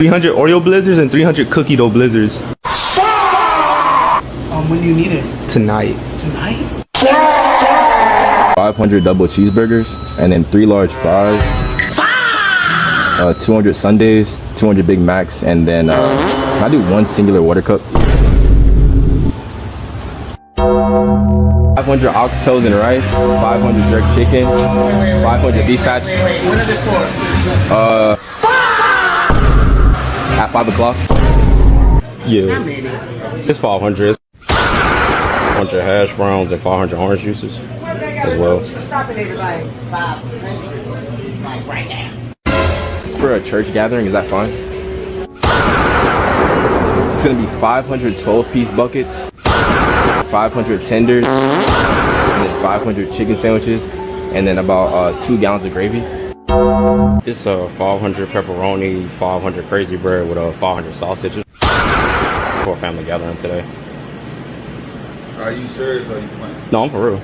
300 Oreo Blizzards and 300 cookie dough Blizzards. When do you need it? Tonight. Tonight? 500 double cheeseburgers, and then 3 large fries, 200 sundaes, 200 Big Macs, and then can I do 1 singular water cup? 500 oxtails and rice, 500 jerk chicken, 500 beef patties. When is it for? At 5 o'clock. Yeah. It's 500. 500 hash browns and 500 orange juices as well. It's for a church gathering, is that fine? It's gonna be 500 12-piece buckets, 500 tenders, and then 500 chicken sandwiches, and then about 2 gallons of gravy. It's 500 pepperoni, 500 crazy bread with 500 sausages for a family gathering today. Are you serious or are you playing? No, I'm for real.